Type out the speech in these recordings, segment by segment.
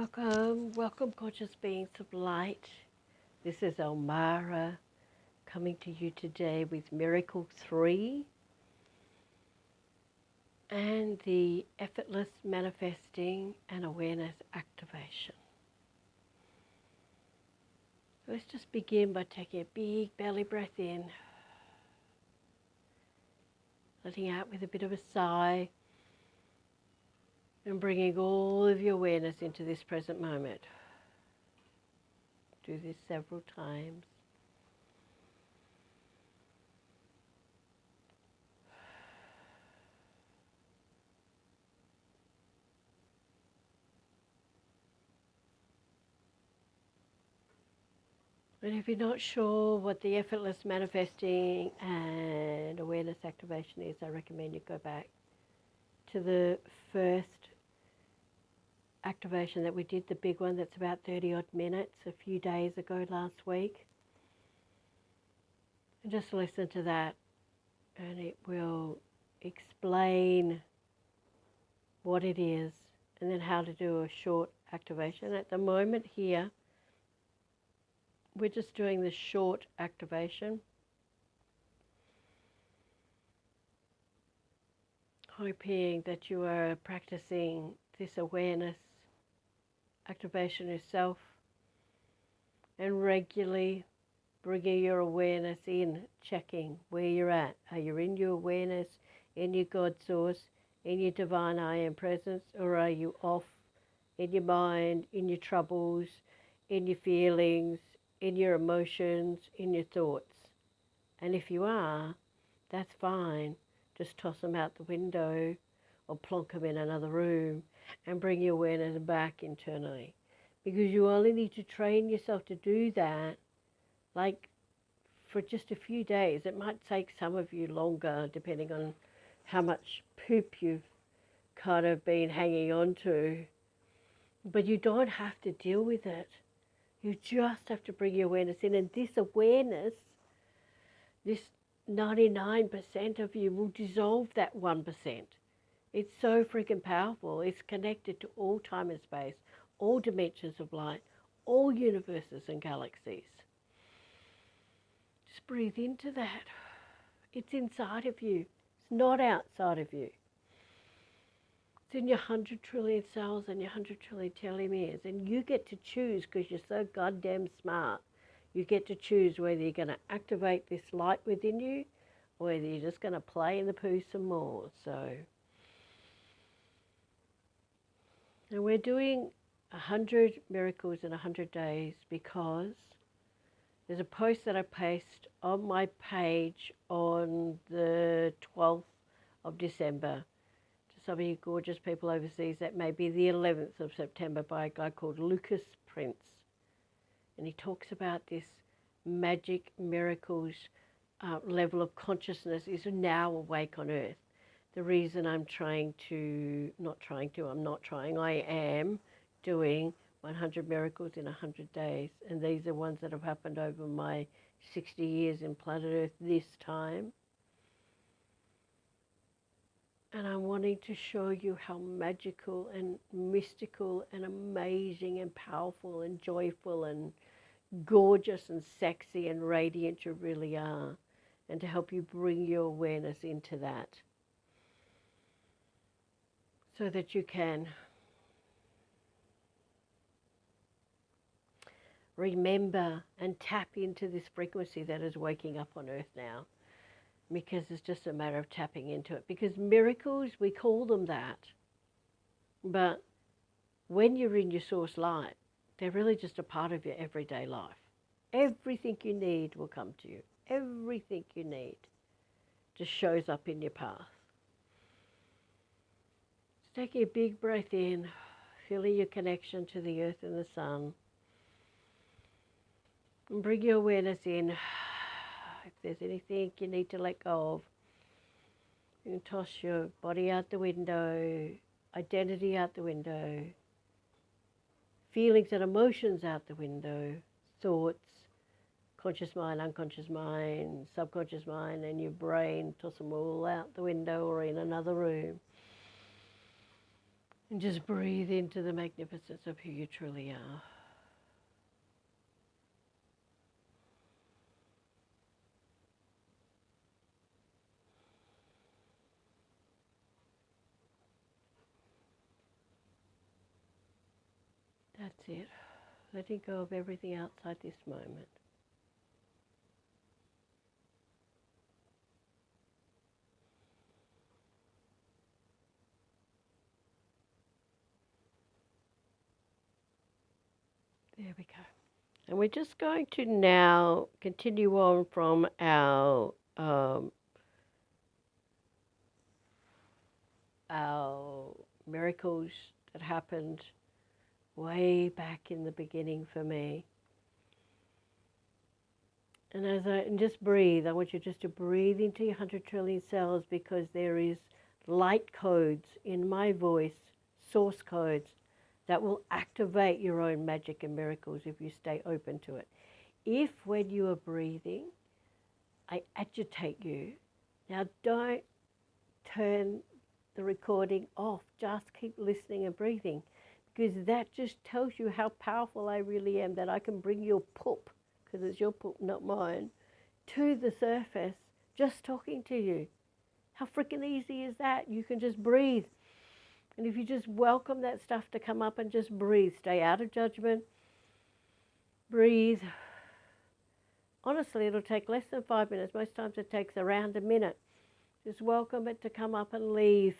Welcome, welcome, gorgeous beings of light. This is Elmara coming to you today with Miracle 3 and the Effortless Manifesting and Awareness Activation. So let's just begin by taking a big belly breath in, letting out with a bit of a sigh, and bringing all of your awareness into this present moment. Do this several times. And if you're not sure what the effortless manifesting and awareness activation is, I recommend you go back to the first activation that we did, the big one that's about 30 odd minutes a few days ago last week. And just listen to that and it will explain what it is and then how to do a short activation. At the moment here, we're just doing the short activation, hoping that you are practicing this awareness activation yourself and regularly bringing your awareness in, checking where you're at. Are you in your awareness, in your God source, in your divine I am presence, or are you off in your mind, in your troubles, in your feelings, in your emotions, in your thoughts? And if you are, that's fine. Just toss them out the window or plonk them in another room and bring your awareness back internally. Because you only need to train yourself to do that, like for just a few days. It might take some of you longer, depending on how much poop you've kind of been hanging on to. But you don't have to deal with it. You just have to bring your awareness in. And this awareness, this 99% of you will dissolve that 1%. It's so freaking powerful. It's connected to all time and space, all dimensions of light, all universes and galaxies. Just breathe into that. It's inside of you. It's not outside of you. It's in your 100 trillion cells and your 100 trillion telomeres. And you get to choose, because you're so goddamn smart, you get to choose whether you're going to activate this light within you or whether you're just going to play in the poo some more. And we're doing 100 miracles in 100 days because there's a post that I posted on my page on the 12th of December. To some of you gorgeous people overseas, that may be the 11th of September, by a guy called Lucas Prince. And he talks about this magic miracles level of consciousness is now awake on earth. The reason I am doing 100 miracles in 100 days. And these are ones that have happened over my 60 years in planet Earth this time. And I'm wanting to show you how magical and mystical and amazing and powerful and joyful and gorgeous and sexy and radiant you really are. And to help you bring your awareness into that, so that you can remember and tap into this frequency that is waking up on earth now, because it's just a matter of tapping into it. Because miracles, we call them that, but when you're in your source light, they're really just a part of your everyday life. Everything you need will come to you. Everything you need just shows up in your path. So taking a big breath in, feeling your connection to the earth and the sun. And bring your awareness in. If there's anything you need to let go of, you can toss your body out the window, identity out the window, feelings and emotions out the window, thoughts, conscious mind, unconscious mind, subconscious mind, and your brain, toss them all out the window or in another room. And just breathe into the magnificence of who you truly are. That's it. Letting go of everything outside this moment. There we go. And we're just going to now continue on from our miracles that happened way back in the beginning for me. And just breathe. I want you just to breathe into your 100 trillion cells, because there is light codes in my voice, source codes, that will activate your own magic and miracles if you stay open to it. If when you are breathing, I agitate you, now don't turn the recording off. Just keep listening and breathing, because that just tells you how powerful I really am, that I can bring your poop, because it's your poop, not mine, to the surface just talking to you. How freaking easy is that? You can just breathe. And if you just welcome that stuff to come up and just breathe, stay out of judgment, breathe. Honestly, it'll take less than 5 minutes. Most times it takes around a minute. Just welcome it to come up and leave.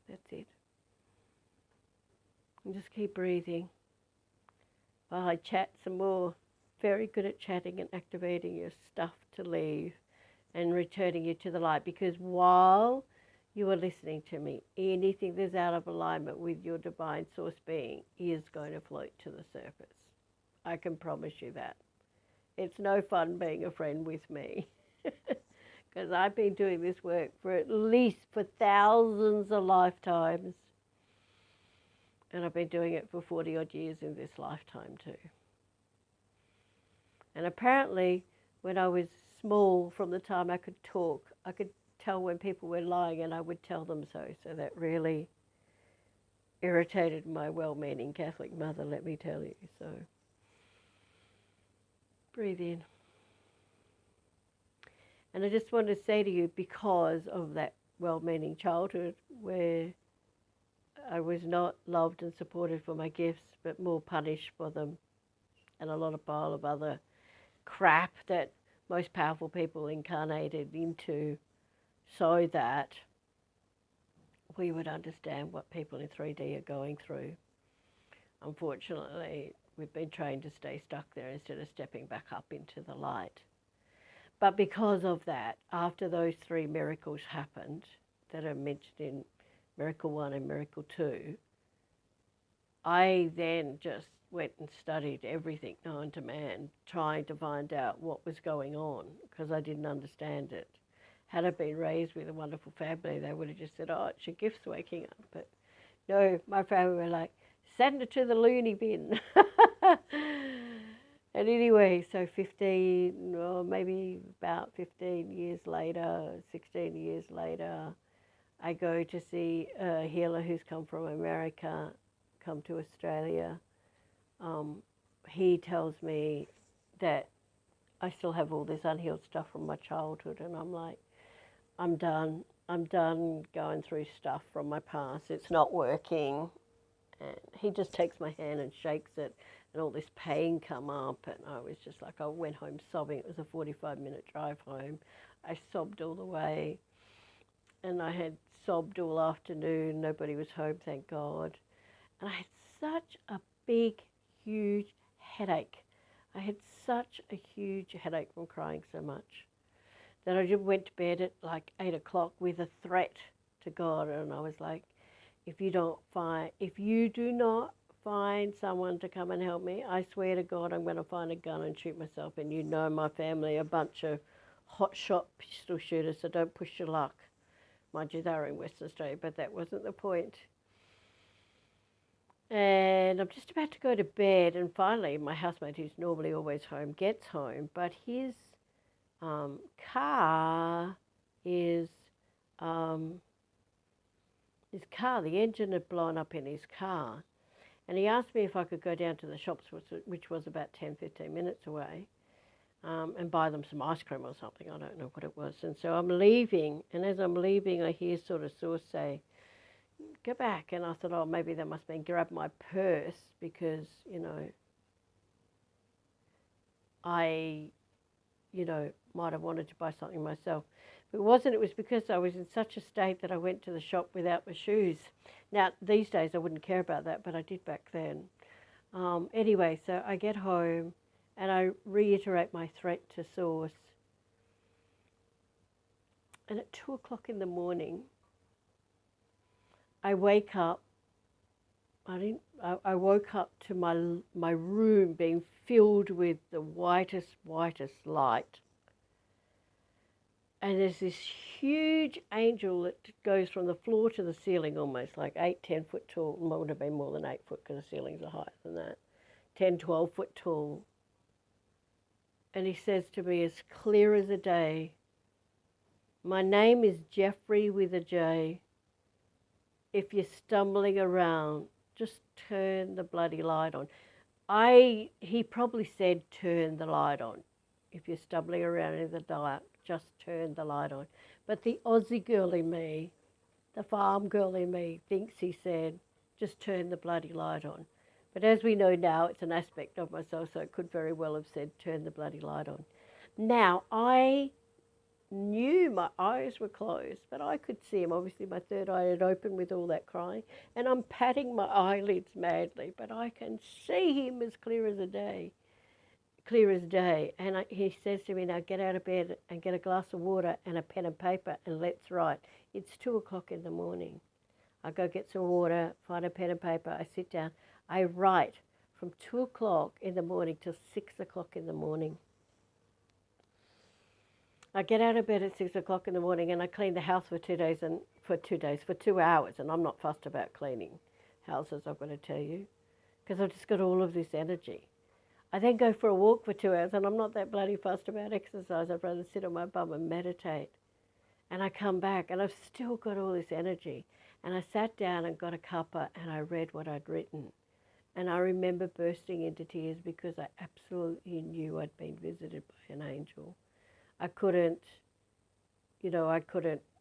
That's it. And just keep breathing while I chat some more. Very good at chatting and activating your stuff to leave and returning you to the light, because while you are listening to me, anything that's out of alignment with your divine source being is going to float to the surface. I can promise you that. It's no fun being a friend with me, because I've been doing this work for thousands of lifetimes, and I've been doing it for 40 odd years in this lifetime too. And apparently, when I was small, from the time I could talk, I could tell when people were lying, and I would tell them so. So that really irritated my well-meaning Catholic mother, let me tell you. So breathe in. And I just want to say to you, because of that well-meaning childhood where I was not loved and supported for my gifts, but more punished for them, and a lot of pile of other crap that most powerful people incarnated into, so that we would understand what people in 3D are going through. Unfortunately, we've been trained to stay stuck there instead of stepping back up into the light. But because of that, after those 3 miracles happened that are mentioned in Miracle 1 and Miracle 2, I then just went and studied everything known to man, trying to find out what was going on, because I didn't understand it. Had I been raised with a wonderful family, they would have just said, oh, it's your gifts waking up. But no, my family were like, send it to the loony bin. And anyway, so 15, or maybe about 15 years later, 16 years later, I go to see a healer who's come from America, come to Australia. He tells me that I still have all this unhealed stuff from my childhood, and I'm like, I'm done. I'm done going through stuff from my past. It's not working. And he just takes my hand and shakes it, and all this pain come up, and I was just like, I went home sobbing. It was a 45-minute drive home. I sobbed all the way, and I had sobbed all afternoon. Nobody was home, thank God. And I had such a big, huge headache. I had such a huge headache from crying so much that I just went to bed at like 8 o'clock with a threat to God, and I was like, if you do not find someone to come and help me, I swear to God, I'm going to find a gun and shoot myself. And you know my family, a bunch of hotshot pistol shooters, so don't push your luck. Mind you, they were in Western Australia, but that wasn't the point. And I'm just about to go to bed, and finally my housemate, who's normally always home, gets home, but his car is his car, the engine had blown up in his car. And he asked me if I could go down to the shops, which was about 10, 15 minutes away, and buy them some ice cream or something. I don't know what it was. And so I'm leaving, and as I'm leaving, I hear sort of Source say, go back. And I thought, oh, maybe they must have been grab my purse because, I, might have wanted to buy something myself. But it wasn't. It was because I was in such a state that I went to the shop without my shoes. Now, these days I wouldn't care about that, but I did back then. Anyway, so I get home and I reiterate my threat to Source. And at 2 o'clock in the morning, I wake up. I woke up to my room being filled with the whitest light. And there's this huge angel that goes from the floor to the ceiling almost, like 8, 10 foot tall. It would have been more than 8 foot because the ceilings are higher than that. 10, 12 foot tall. And he says to me as clear as a day, my name is Jeffrey with a J. If you're stumbling around, just turn the bloody light on. He probably said turn the light on. If you're stumbling around in the dark, just turn the light on. But the Aussie girl in me, the farm girl in me, thinks he said, just turn the bloody light on. But as we know now, it's an aspect of myself, so it could very well have said, turn the bloody light on. Now, I knew my eyes were closed, but I could see him. Obviously, my third eye had opened with all that crying, and I'm patting my eyelids madly, but I can see him as clear as day. And he says to me, now get out of bed and get a glass of water and a pen and paper and let's write. It's 2 o'clock in the morning. I go get some water, find a pen and paper, I sit down, I write from 2 o'clock in the morning till 6 o'clock in the morning. I get out of bed at 6 o'clock in the morning and I clean the house for 2 hours, and I'm not fussed about cleaning houses, I've got to tell you, because I've just got all of this energy. I then go for a walk for 2 hours, and I'm not that bloody fussed about exercise. I'd rather sit on my bum and meditate. And I come back, and I've still got all this energy. And I sat down and got a cuppa, and I read what I'd written. And I remember bursting into tears because I absolutely knew I'd been visited by an angel. I couldn't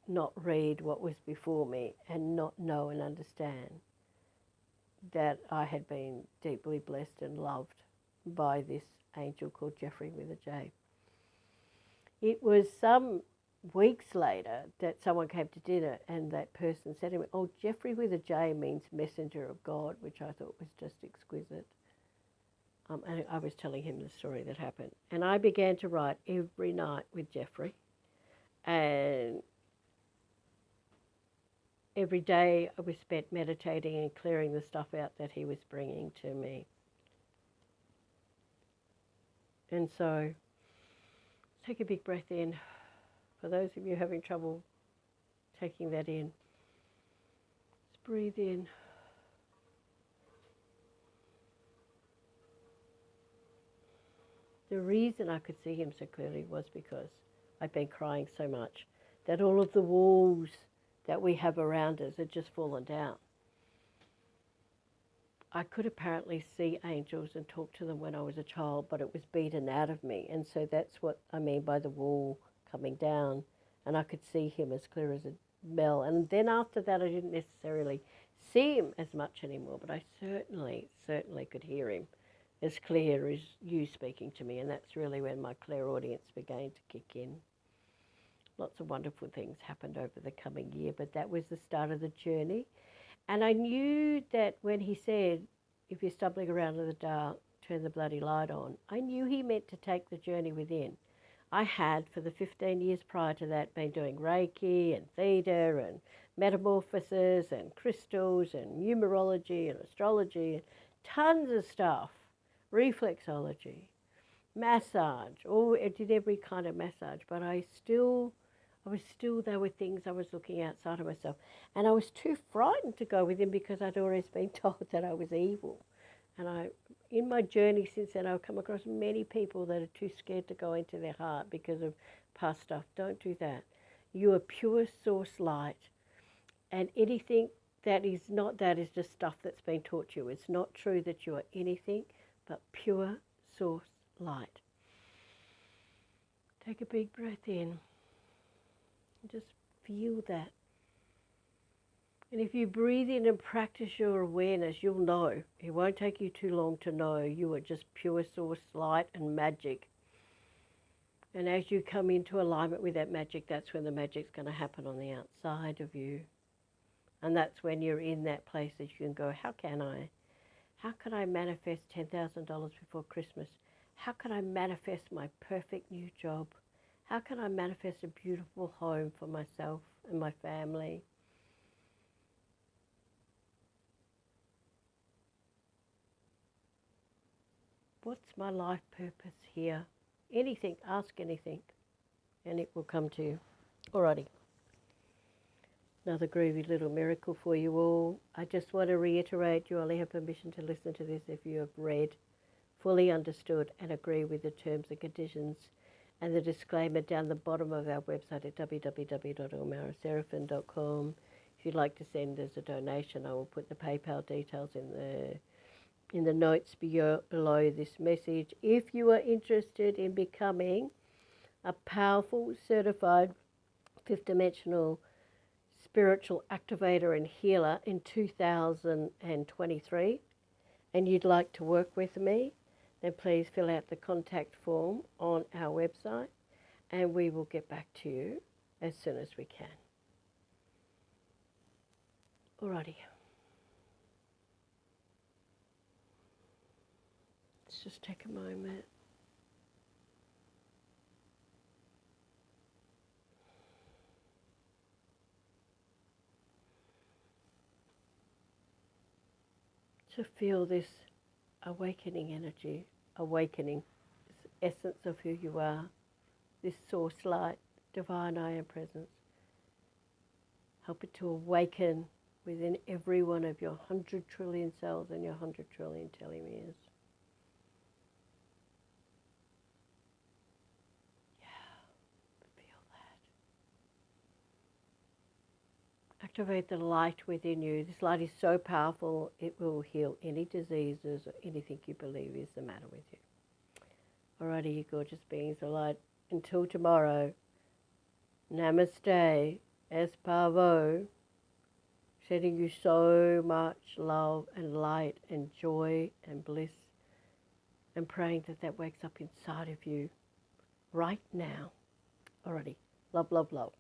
not read what was before me and not know and understand that I had been deeply blessed and loved by this angel called Jeffrey with a J. It was some weeks later that someone came to dinner and that person said to me, oh, Jeffrey with a J means messenger of God, which I thought was just exquisite. And I was telling him the story that happened. And I began to write every night with Jeffrey. And every day I was spent meditating and clearing the stuff out that he was bringing to me. And so, take a big breath in. For those of you having trouble taking that in, just breathe in. The reason I could see him so clearly was because I'd been crying so much that all of the walls that we have around us had just fallen down. I could apparently see angels and talk to them when I was a child, but it was beaten out of me. And so that's what I mean by the wall coming down. And I could see him as clear as a bell. And then after that, I didn't necessarily see him as much anymore, but I certainly could hear him as clear as you speaking to me. And that's really when my clairaudience began to kick in. Lots of wonderful things happened over the coming year, but that was the start of the journey. And I knew that when he said, if you're stumbling around in the dark, turn the bloody light on, I knew he meant to take the journey within. I had, for the 15 years prior to that, been doing Reiki and Theta and metamorphosis and crystals and numerology and astrology and tons of stuff, reflexology, massage, I did every kind of massage, but there were things I was looking outside of myself. And I was too frightened to go with him because I'd always been told that I was evil. And in my journey since then, I've come across many people that are too scared to go into their heart because of past stuff. Don't do that. You are pure source light. And anything that is not, that is just stuff that's been taught you. It's not true that you are anything but pure source light. Take a big breath in. Just feel that. And if you breathe in and practice your awareness, you'll know. It won't take you too long to know you are just pure source light and magic. And as you come into alignment with that magic, that's when the magic's going to happen on the outside of you. And that's when you're in that place that you can go, how can I manifest $10,000 before Christmas? How can I manifest my perfect new job? How can I manifest a beautiful home for myself and my family? What's my life purpose here? Anything, ask anything, and it will come to you. Alrighty. Another groovy little miracle for you all. I just want to reiterate, you only have permission to listen to this if you have read, fully understood, and agree with the terms and conditions and the disclaimer down the bottom of our website at www.omaraseraphim.com. If you'd like to send us a donation, I will put the PayPal details in the notes below this message. If you are interested in becoming a powerful, certified, fifth-dimensional spiritual activator and healer in 2023, and you'd like to work with me, then please fill out the contact form on our website, and we will get back to you as soon as we can. Alrighty. Let's just take a moment. To feel this awakening energy, awakening, this essence of who you are, this source light, divine I am presence. Help it to awaken within every one of your 100 trillion cells and your 100 trillion telomeres. Activate the light within you. This light is so powerful, it will heal any diseases or anything you believe is the matter with you. Alrighty, you gorgeous beings of light. Until tomorrow, namaste, espavo, sending you so much love and light and joy and bliss, and praying that that wakes up inside of you right now. Alrighty, love, love, love.